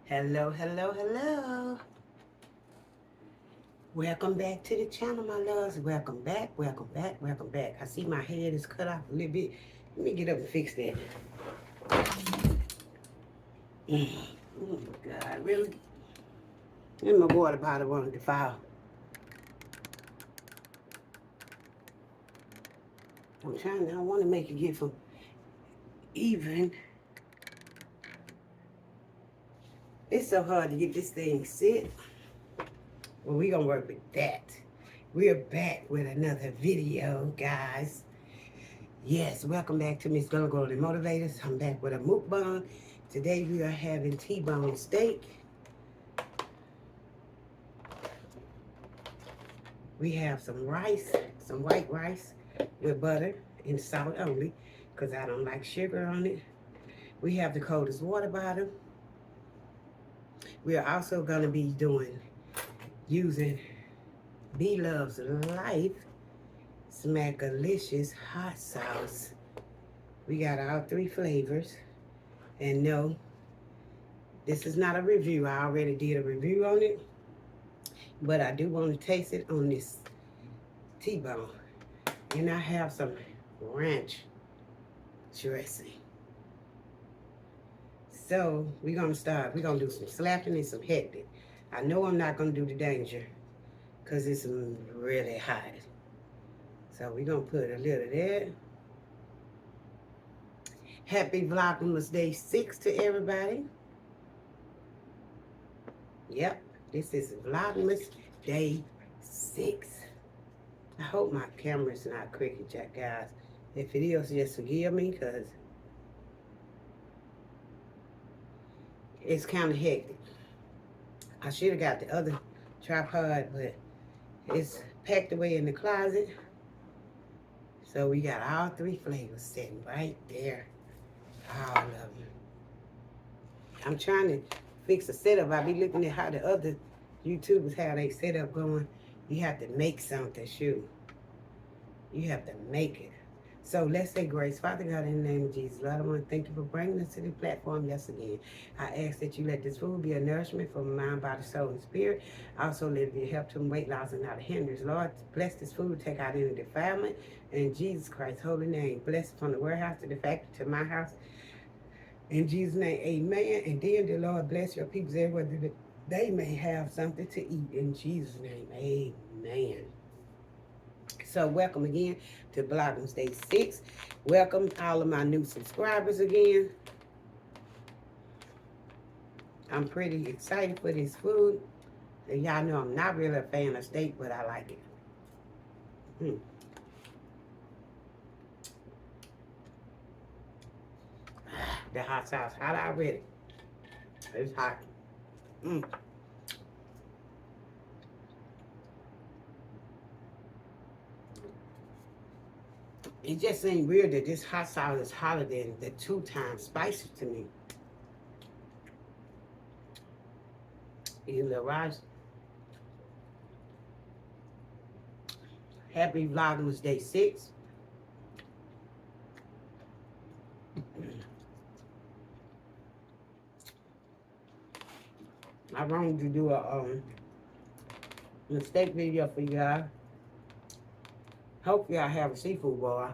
Hello, hello, hello. Welcome back to the channel, my loves. Welcome back, welcome back, welcome back. I see my head is cut off a little bit. Let me get up and fix that. Oh my God, really? And my water bottle wanted to fall. I want to make it get from even. It's so hard to get this thing set. Well, we're going to work with that. We're back with another video, guys. Yes, welcome back to Mz.gloglo, the Motivators. I'm back with a mukbang. Today we are having T-bone steak. We have some rice, some white rice with butter and salt only, because I don't like sugar on it. We have the coldest water bottle. We are also going to be using B Love's Life Smackalicious hot sauce. We got all three flavors. And no, this is not a review. I already did a review on it. But I do want to taste it on this T-bone. And I have some ranch dressing. So we're going to start. We're going to do some slapping and some hectic. I know I'm not going to do the danger because it's really hot. So we're going to put a little of that. Happy Vlogmus Day 6 to everybody. Yep, this is Vlogmus Day 6. I hope my camera's not crooked, guys. If it is, just forgive me because it's kind of hectic. I should have got the other tripod, but it's packed away in the closet. So we got all three flavors sitting right there. All of them. I'm trying to fix the setup. I be looking at how the other YouTubers have they setup going. You have to make something, shoot. You have to make it. So let's say grace. Father God, in the name of Jesus, Lord, I want to thank you for bringing us to the platform yes again. I ask that you let this food be a nourishment for my mind, body, soul, and spirit. Also let it be a help to weight loss and not a hindrance. Lord, bless this food, take out any defilement. In Jesus Christ's holy name, bless it from the warehouse to the factory to my house. In Jesus' name, amen. And then the Lord bless your people everywhere that they may have something to eat. In Jesus' name, amen. So welcome again to Vlogmus Day 6. Welcome all of my new subscribers again. I'm pretty excited for this food. And y'all know I'm not really a fan of steak, but I like it. The hot sauce, hot already. It's hot. It just seems weird that this hot sauce is hotter than the 2 times spicy to me. Eat a little rice. Happy Vlogmas Day 6. I wanted to do a steak video for y'all. Hope y'all have a seafood boil.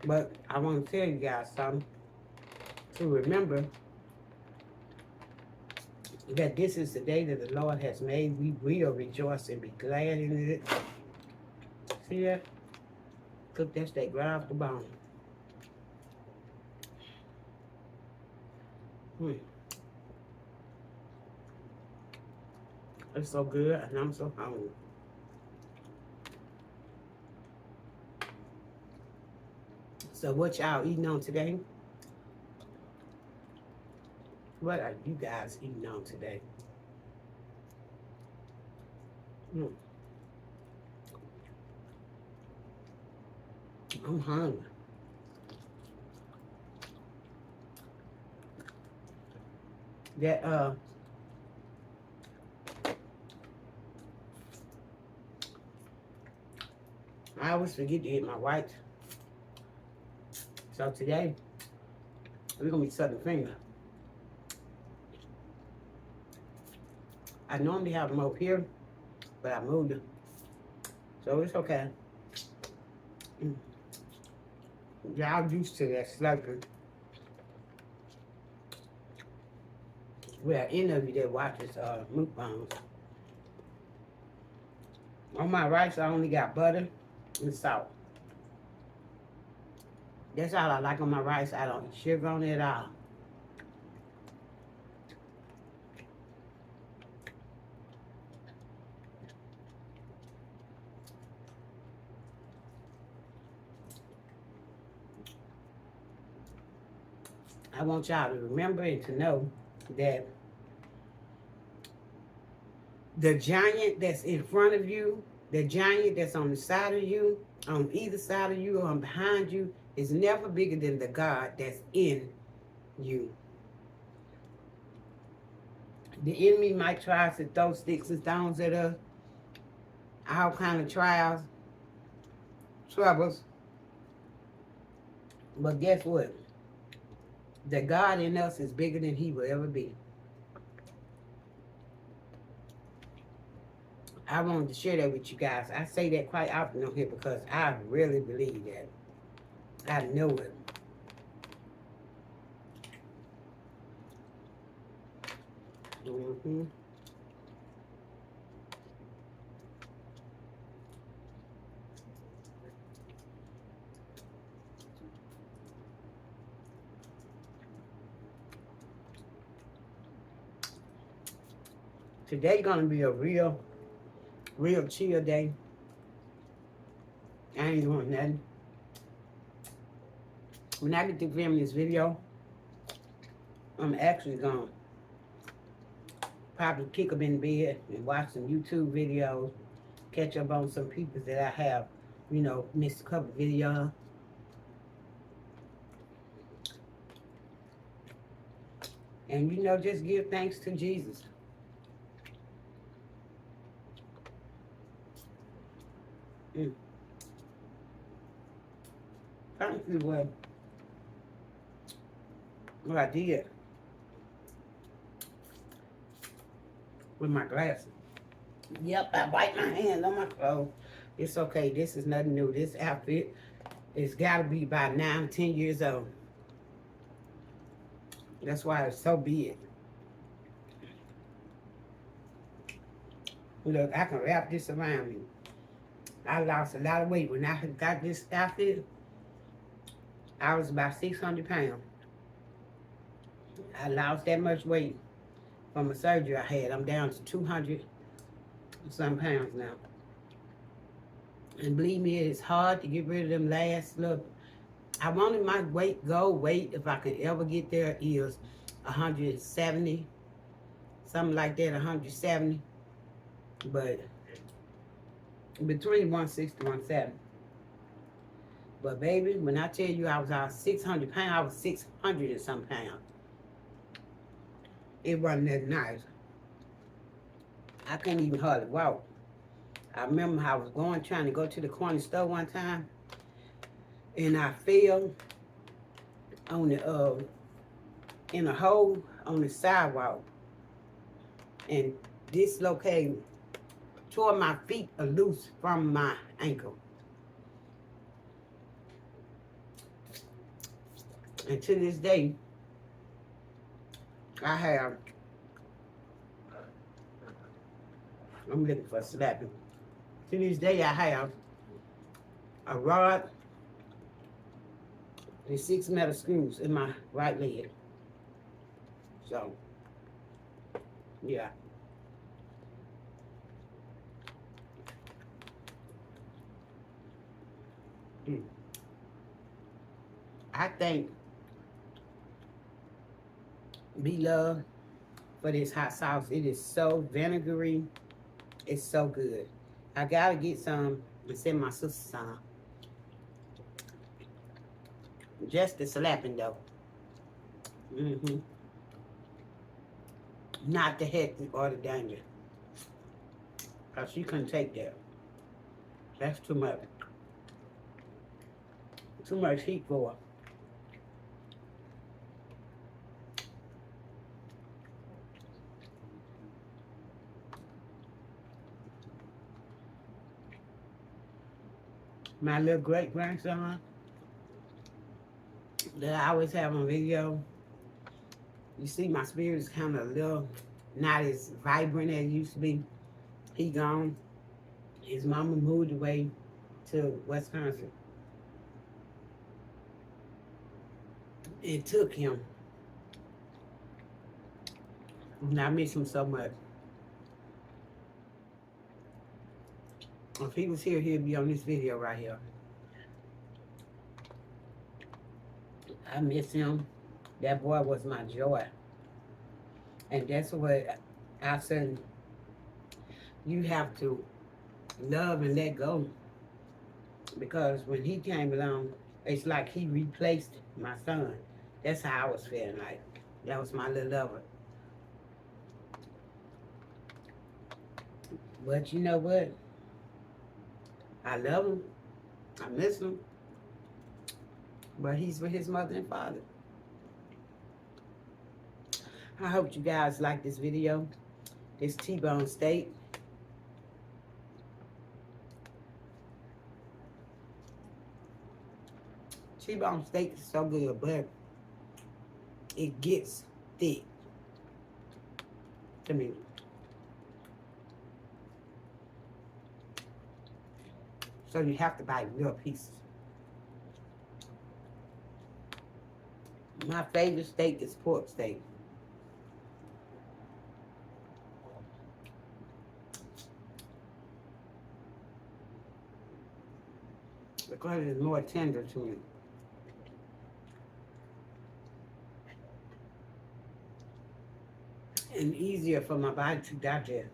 But I want to tell you guys something to remember that this is the day that the Lord has made. We will rejoice and be glad in it. See that? Cook that steak right off the bone. It's so good, and I'm so hungry. So what y'all eating on today? What are you guys eating on today? I'm hungry. That I always forget to eat my whites. So today we're gonna be Southern finger. I normally have them over here, but I moved them. So it's okay. Y'all used to that slurping. Well, any of you that watches mukbangs. On my rice, I only got butter and salt. That's all I like on my rice. I don't eat sugar on it at all. I want y'all to remember and to know that the giant that's in front of you, the giant that's on the side of you, on either side of you or behind you, is never bigger than the God that's in you. The enemy might try to throw sticks and stones at us, all kind of trials, troubles. But guess what? The God in us is bigger than he will ever be. I wanted to share that with you guys. I say that quite often on here because I really believe that. I know it. Mm-hmm. Today's gonna be a real chill day. I ain't doing nothing. When I get to filming this video, I'm actually gonna probably kick them in bed and watch some YouTube videos, catch up on some people that I have, you know, missed a couple videos. And, you know, just give thanks to Jesus. Thank you, what I did with my glasses. Yep, I bite my hand on my clothes. It's okay. This is nothing new. This outfit has got to be about 9 or 10 years old. That's why it's so big. Look, I can wrap this around me. I lost a lot of weight. When I got this outfit, I was about 600 pounds. I lost that much weight from a surgery I had. I'm down to 200 some pounds now. And believe me, it's hard to get rid of them last little. I wanted my goal weight, if I could ever get there, is 170, something like that, 170. But between 160 and 170. But baby, when I tell you I was out 600 pounds, I was 600 and some pounds. It wasn't that nice. I couldn't even hardly walk. I remember I was trying to go to the corner store one time, and I fell on the in a hole on the sidewalk and dislocated, tore my feet loose from my ankle. And to this day, I'm looking for slapping. To this day, I have a rod and 6 metal screws in my right leg. So, yeah. I thank Love for this hot sauce. It is so vinegary. It's so good. I gotta get some and send my sister some. Just the slapping though. Not the hectic or the danger. Cause she couldn't take that. That's too much. Too much heat for her. my little great grandson that I always have on video. You see, my spirit is kind of a little not as vibrant as it used to be. He gone. His mama moved away to Wisconsin. It took him. And I miss him so much. If he was here, he'd be on this video right here. I miss him. That boy was my joy. And that's what I said. You have to love and let go. Because when he came along, it's like he replaced my son. That's how I was feeling like. That was my little lover. But you know what? I love him. I miss him. But he's with his mother and father. I hope you guys like this video. This T-bone-steak. T-bone-steak is so good, but it gets thick to me. So you have to buy real pieces. My favorite steak is pork steak. Because it's more tender to me. And easier for my body to digest.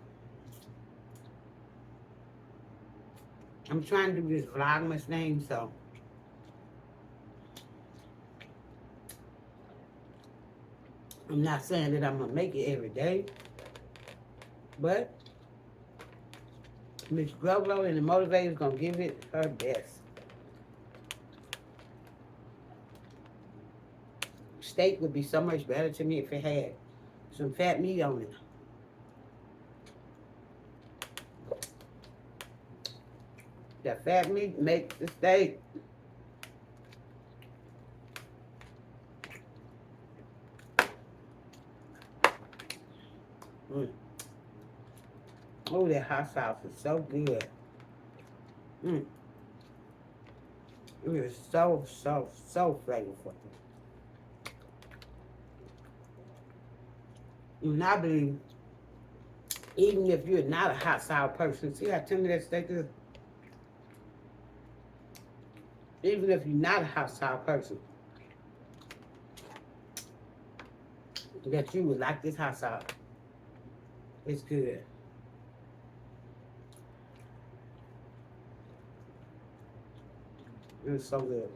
I'm trying to do this Vlogmus thing, so I'm not saying that I'm gonna make it every day, but Mz.gloglo and the motivator is gonna give it her best. Steak would be so much better to me if it had some fat meat on it. The fat meat makes the steak. Oh, that hot sauce is so good. It is so flavorful. And I believe, even if you're not a hot sauce person, see how tender that steak is? Even if you're not a hot sauce person, that you would like this hot sauce. It's good. It's so good.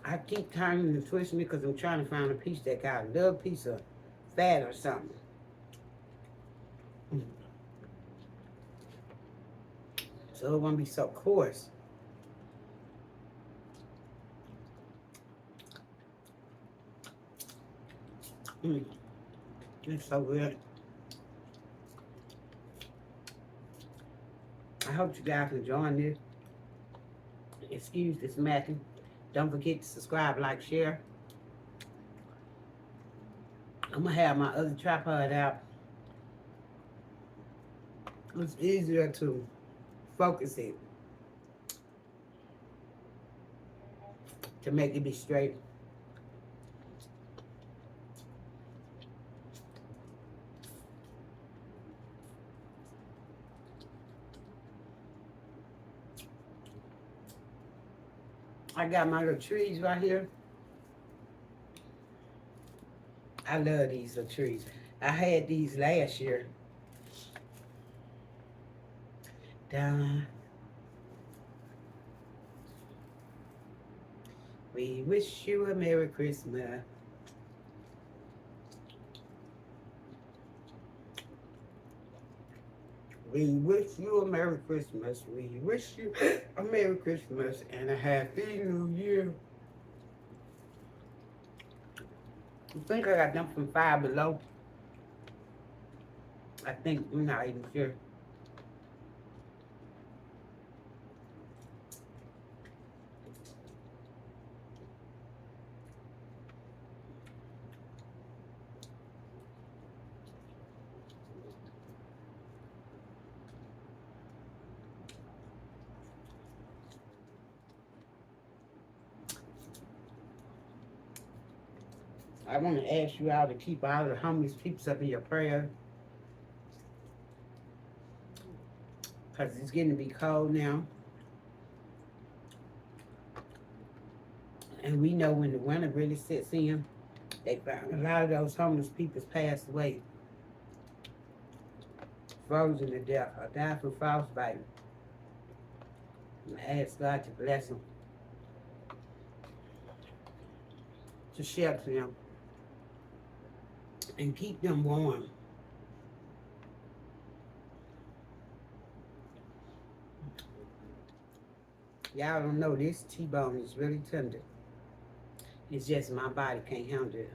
I keep turning and twisting it because I'm trying to find a piece that got a little piece of fat or something. So it won't be so coarse. It's so good. I hope you guys enjoying this. Excuse the smacking. Don't forget to subscribe, like, share. I'm gonna have my other tripod out. It's easier to focus it, to make it be straight. I got my little trees right here. I love these little trees. I had these last year. Down. We wish you a Merry Christmas. We wish you a Merry Christmas. We wish you a Merry Christmas and a Happy New Year. I think I got them from 5 Below. I think, I'm not even sure. I want to ask you all to keep all the homeless people up in your prayer, because it's getting to be cold now. And we know when the winter really sets in, they found a lot of those homeless people passed away, frozen to death, or died from frostbite. I ask God to bless them, to shelter them, and keep them warm. Y'all don't know this T-bone is really tender. It's just my body can't handle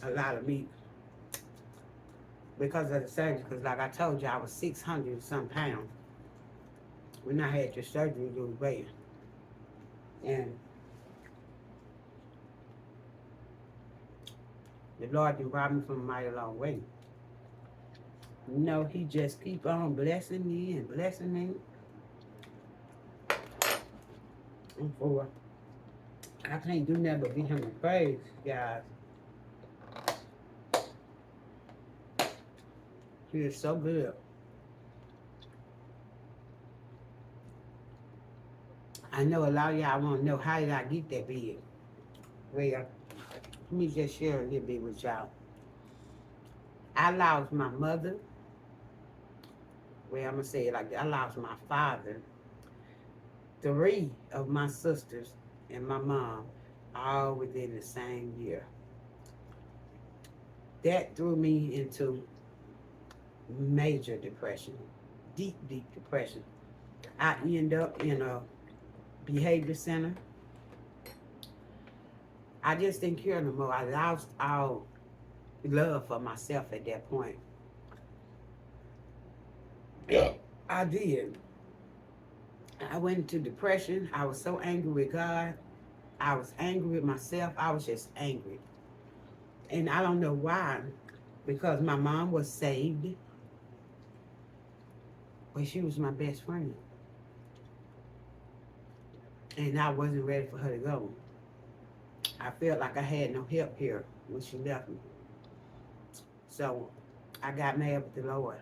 a lot of meat because of the surgery. Because like I told you, I was 600 and some pounds when I had your surgery to lose weight. And the Lord done brought me from a mighty long way. You know, he just keep on blessing me and blessing me. And for, I can't do nothing but give him the praise, guys. He is so good. I know a lot of y'all want to know, how did I get that big? Well, let me just share a little bit with y'all. I lost my mother. Well, I'm going to say it like that. I lost my father, 3 of my sisters, and my mom, all within the same year. That threw me into major depression, deep, deep depression. I ended up in a behavior center. I just didn't care no more. I lost all love for myself at that point. Yeah. I did. I went into depression. I was so angry with God. I was angry with myself. I was just angry. And I don't know why, because my mom was saved, but she was my best friend. And I wasn't ready for her to go. I felt like I had no help here when she left me. So I got mad with the Lord.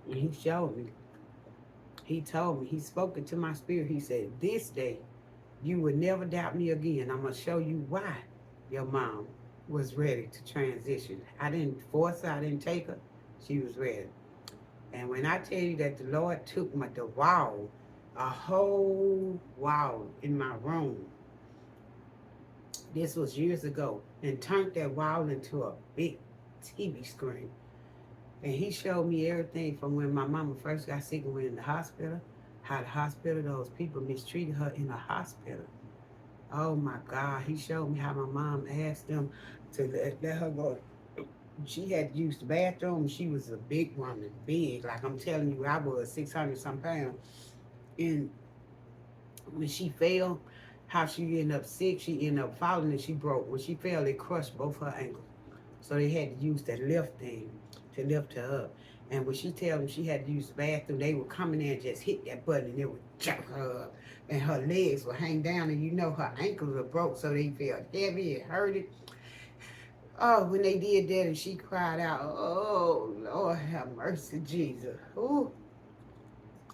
And he showed me. He told me, he spoke into my spirit. He said, this day, you will never doubt me again. I'm going to show you why your mom was ready to transition. I didn't force her. I didn't take her. She was ready. And when I tell you that the Lord took the wall, a whole wall in my room, this was years ago, and turned that wall into a big TV screen. And he showed me everything from when my mama first got sick and went in the hospital, how the hospital, those people mistreated her in the hospital. Oh my God, he showed me how my mom asked them to let her go. She had to use the bathroom. She was a big woman, big. Like I'm telling you, I was 600 some pounds. And when she fell, how she ended up sick, she ended up falling and she broke. When she fell, it crushed both her ankles. So they had to use that lift thing to lift her up. And when she tell them she had to use the bathroom, they would come in there and just hit that button and it would jerk her up. And her legs would hang down and you know her ankles were broke, so they felt heavy, it hurted. Oh, when they did that and she cried out, oh, Lord have mercy, Jesus. Ooh.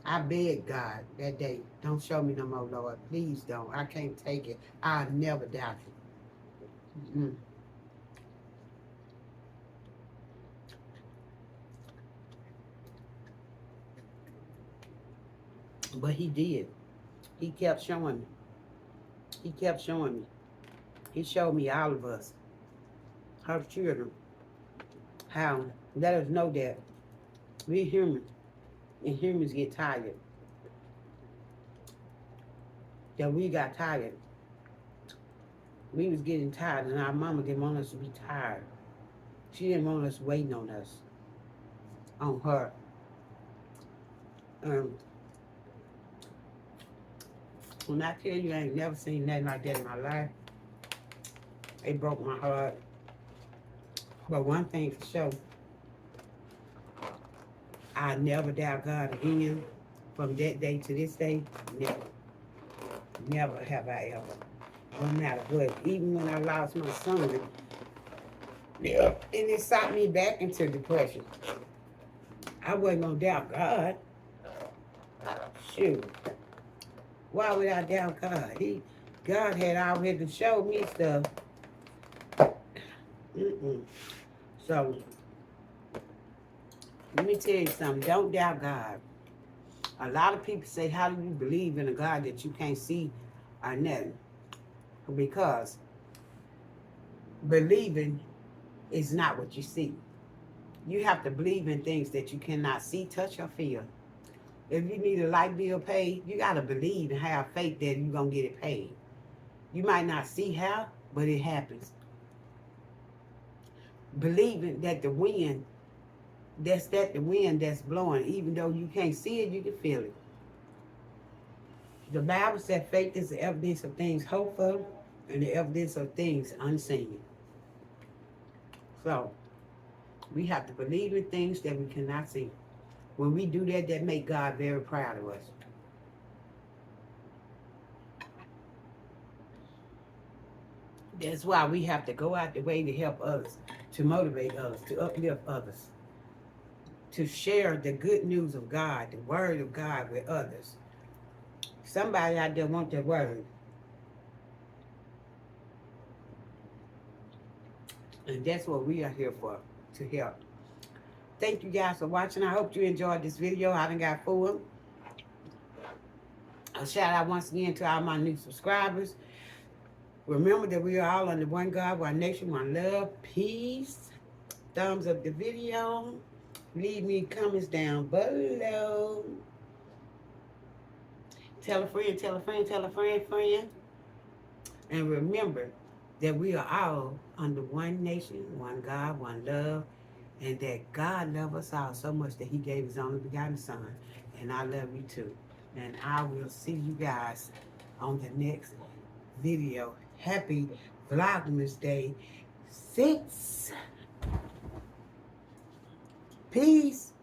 I begged God that day, don't show me no more, Lord. Please don't. I can't take it. I'll never doubt it. Mm-mm. But he did. He kept showing me. He kept showing me. He showed me all of us, her children, how let us know that we human and humans get tired. That we got tired. We was getting tired and our mama didn't want us to be tired. She didn't want us waiting on us, on her. Um, when I tell you I ain't never seen nothing like that in my life, it broke my heart. But one thing for sure, I never doubt God again. From that day to this day, never. Never have I ever. No matter what. Even when I lost my son, yeah, and it sucked me back into depression. I wasn't gonna doubt God. Shoot. Why would I doubt God? God had already showed me stuff. So, let me tell you something. Don't doubt God. A lot of people say, how do you believe in a God that you can't see or nothing? Because believing is not what you see. You have to believe in things that you cannot see, touch, or feel. If you need a light bill paid, you got to believe and have faith that you're going to get it paid. You might not see how, but it happens. Believing that the wind, the wind that's blowing, even though you can't see it, you can feel it. The Bible said faith is the evidence of things hoped for and the evidence of things unseen. So, we have to believe in things that we cannot see. When we do that, that make God very proud of us. That's why we have to go out the way to help others, to motivate others, to uplift others, to share the good news of God, the word of God with others. Somebody out there want that word. And that's what we are here for, to help. Thank you guys for watching. I hope you enjoyed this video. I done got full. A shout out once again to all my new subscribers. Remember that we are all under one God, one nation, one love, peace. Thumbs up the video. Leave me comments down below. Tell a friend, tell a friend, tell a friend. And remember that we are all under one nation, one God, one love, and that God loves us all so much that he gave his only begotten son. And I love you too. And I will see you guys on the next video. Happy Vlogmus Day 6. Peace.